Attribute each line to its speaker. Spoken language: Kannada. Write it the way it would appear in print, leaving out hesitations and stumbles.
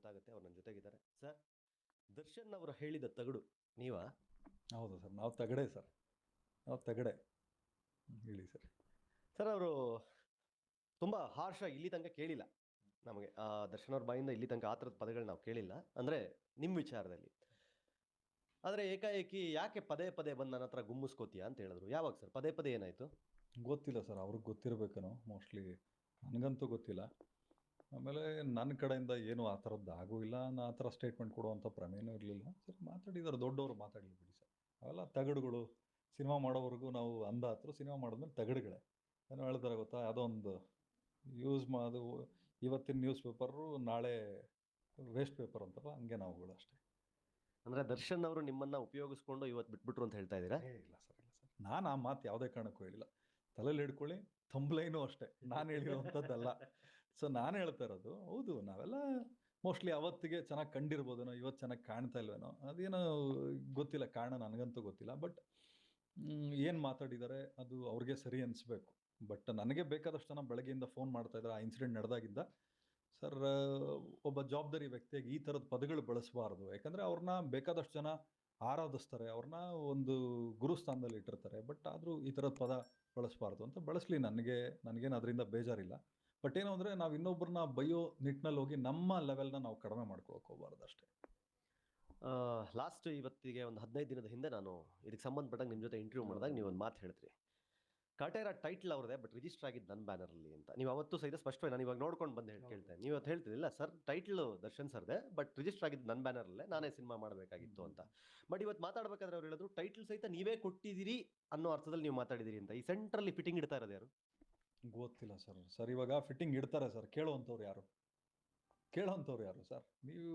Speaker 1: ಗೊತ್ತಾಗುತ್ತೆ. ಅವ್ರು ನನ್ನ ಜೊತೆಗಿದ್ದಾರೆ. ಸರ್, ದರ್ಶನ್ ಅವರು ಹೇಳಿದ ತಗಡು ನೀವಾ?
Speaker 2: ಹೌದು ಸರ್. ನಾವು ತಗಡೆ ಸರ್. ನಾವು ತಗಡೆ. ಹೇಳಿ ಸರ್.
Speaker 1: ಸರ್, ಅವರು ತುಂಬಾ ಹಾರ್ಷ್ ಆಗಿ ಇಲ್ಲಿ ತನಕ ಕೇಳಿಲ್ಲ ನಮಗೆ. ದರ್ಶನ್ ಅವ್ರ ಬಾಯಿಂದ ಇಲ್ಲಿ ತನಕ ಆ ಥರದ ಪದಗಳು ನಾವು ಕೇಳಿಲ್ಲ. ಅಂದ್ರೆ ನಿಮ್ಮ ವಿಚಾರದಲ್ಲಿ. ಆದ್ರೆ ಏಕಾಏಕಿ ಯಾಕೆ ಪದೇ ಪದೇ ಬಂದು ನನ್ನ ಹತ್ರ ಗುಮ್ಮಿಸ್ಕೋತೀಯ ಅಂತ ಹೇಳಿದ್ರು. ಯಾವಾಗ ಸರ್? ಪದೇ ಪದೇ ಏನಾಯ್ತು?
Speaker 2: ಗೊತ್ತಿಲ್ಲ ಸರ್. ಅವ್ರಿಗೆ ಗೊತ್ತಿರಬೇಕೇನೋ ಮೋಸ್ಟ್ಲಿ. ನನಗಂತೂ ಗೊತ್ತಿಲ್ಲ. ಆಮೇಲೆ ನನ್ನ ಕಡೆಯಿಂದ ಏನು ಆ ಥರದ್ದು ಆಗೂ ಇಲ್ಲ. ನಾನು ಆ ಥರ ಸ್ಟೇಟ್ಮೆಂಟ್ ಕೊಡುವಂಥ ಪ್ರಮೇಯನೂ ಇರಲಿಲ್ಲ. ಸರಿ, ಮಾತಾಡಿದ್ದಾರೆ, ದೊಡ್ಡವರು ಮಾತಾಡಲಿ ಬಿಡಿ ಸರ್. ಅವೆಲ್ಲ ತಗಡುಗಳು. ಸಿನಿಮಾ ಮಾಡೋವರೆಗೂ ನಾವು ಅಂದ ಹತ್ರ ಸಿನಿಮಾ ಮಾಡಿದ್ಮೇಲೆ ತಗಡುಗಳೇ. ಏನೋ ಹೇಳ್ತಾರೆ ಗೊತ್ತಾ, ಯಾವುದೋ ಒಂದು ಅದು ಇವತ್ತಿನ ನ್ಯೂಸ್ ಪೇಪರು ನಾಳೆ ವೇಸ್ಟ್ ಪೇಪರ್ ಅಂತಾರಲ್ಲ, ಹಂಗೆ ನಾವುಗಳು ಅಷ್ಟೇ.
Speaker 1: ಅಂದ್ರೆ ದರ್ಶನ್ ಅವರು ನಿಮ್ಮನ್ನ ಉಪಯೋಗಿಸ್ಕೊಂಡು ಇವತ್ತು ಬಿಟ್ಬಿಟ್ರು ಅಂತ ಹೇಳ್ತಾ ಇದ್ದೀರಾ?
Speaker 2: ಇಲ್ಲ ಸರ್, ಇಲ್ಲ ಸರ್. ನಾನು ಆ ಮಾತು ಯಾವುದೇ ಕಾರಣಕ್ಕೂ ಹೇಳಿಲ್ಲ. ತಲೆಯಲ್ಲಿ ಹಿಡ್ಕೊಳ್ಳಿ. ಥಂಬ್ಲೈನು ಅಷ್ಟೇ, ನಾನು ಹೇಳಿರೋವಂಥದ್ದಲ್ಲ. ಸೊ ನಾನು ಹೇಳ್ತಾ ಇರೋದು, ಹೌದು ನಾವೆಲ್ಲ ಮೋಸ್ಟ್ಲಿ ಅವತ್ತಿಗೆ ಚೆನ್ನಾಗಿ ಕಂಡಿರ್ಬೋದೇನೋ, ಇವತ್ತು ಚೆನ್ನಾಗಿ ಕಾಣ್ತಾ ಇಲ್ವೇನೋ, ಅದೇನೋ ಗೊತ್ತಿಲ್ಲ. ಕಾರಣ ನನಗಂತೂ ಗೊತ್ತಿಲ್ಲ. ಬಟ್ ಏನು ಮಾತಾಡಿದ್ದಾರೆ ಅದು ಅವ್ರಿಗೆ ಸರಿ ಅನಿಸ್ಬೇಕು. ಬಟ್ ನನಗೆ ಬೇಕಾದಷ್ಟು ಜನ ಬೆಳಗ್ಗೆಯಿಂದ ಫೋನ್ ಮಾಡ್ತಾ ಇದ್ದಾರೆ ಆ ಇನ್ಸಿಡೆಂಟ್ ನಡೆದಾಗಿದ್ದ. ಸರ್, ಒಬ್ಬ ಜವಾಬ್ದಾರಿ ವ್ಯಕ್ತಿಯಾಗಿ ಈ ಥರದ ಪದಗಳು ಬಳಸಬಾರ್ದು. ಯಾಕಂದರೆ ಅವ್ರನ್ನ ಬೇಕಾದಷ್ಟು ಜನ ಆರಾಧಿಸ್ತಾರೆ, ಅವ್ರನ್ನ ಒಂದು ಗುರುಸ್ಥಾನದಲ್ಲಿ ಇಟ್ಟಿರ್ತಾರೆ. ಬಟ್ ಆದರೂ ಈ ಥರದ ಪದ ಬಳಸಬಾರ್ದು ಅಂತ ಬಳಸಲಿ. ನನಗೇನು ಅದರಿಂದ ಬೇಜಾರಿಲ್ಲ. ಬಟ್ ಏನು ಅಂದರೆ, ನಾವು ಇನ್ನೊಬ್ಬರನ್ನ ಬೈಯೋ ನಿಟ್ಟಿನಲ್ಲಿ ಹೋಗಿ ನಮ್ಮ ಲೆವೆಲ್ನ ನಾವು ಕಡಿಮೆ ಮಾಡ್ಕೊಳಕ್ಕೆ ಹೋಗಬಾರ್ದು ಅಷ್ಟೇ.
Speaker 1: ಲಾಸ್ಟ್ ಇವತ್ತಿಗೆ ಒಂದು 15 ದಿನದ ಹಿಂದೆ ನಾನು ಇದಕ್ಕೆ ಸಂಬಂಧಪಟ್ಟಂಗೆ ನಿಮ್ಮ ಜೊತೆ ಇಂಟರ್ವ್ಯೂ ಮಾಡಿದಾಗ ನೀವು ಒಂದು ಮಾತು ಹೇಳಿದ್ರಿ. ಕಾಟೇರ ಟೈಟ್ಲ್ ಅವ್ರದೇ, ಬಟ್ ರಿಜಿಸ್ಟರ್ ಆಗಿದ್ದು ನನ್ನ ಬ್ಯಾನರಲ್ಲಿ ಅಂತ. ನೀವು ಅವತ್ತು ಸಹಿತ ಸ್ಪಷ್ಟವಾಗಿ ನಾನು ಇವಾಗ ನೋಡ್ಕೊಂಡು ಬಂದು ಕೇಳ್ತೇನೆ. ನೀವು ಇವತ್ತು ಹೇಳ್ತಿದ್ದಿಲ್ಲ ಸರ್, ಟೈಟ್ಲ್ ದರ್ಶನ್ ಸರ್ದೇ, ಬಟ್ ರಿಜಿಸ್ಟರ್ ಆಗಿದ್ದು ನನ್ನ ಬ್ಯಾನರಲ್ಲೇ, ನಾನೇ ಸಿನಿಮಾ ಮಾಡಬೇಕಾಗಿತ್ತು ಅಂತ. ಬಟ್ ಇವತ್ತು ಮಾತಾಡ್ಬೇಕಾದ್ರೆ ಅವ್ರು ಹೇಳಿದ್ರು ಟೈಟ್ಲ್ ಸಹಿತ ನೀವೇ ಕೊಟ್ಟಿದ್ದೀರಿ ಅನ್ನೋ ಅರ್ಥದಲ್ಲಿ ನೀವು ಮಾತಾಡಿದಿರಿ ಅಂತ. ಈ ಸೆಂಟ್ರಲ್ಲಿ ಫಿಟ್ಟಿಂಗ್ ಇಡ್ತಾ ಇರೋದು ಯಾರು?
Speaker 2: ಗೊತ್ತಿಲ್ಲ ಸರ್. ಸರ್, ಇವಾಗ ಫಿಟ್ಟಿಂಗ್ ಇಡ್ತಾರೆ ಸರ್. ಕೇಳೋವಂಥವ್ರು ಯಾರು ಸರ್? ನೀವು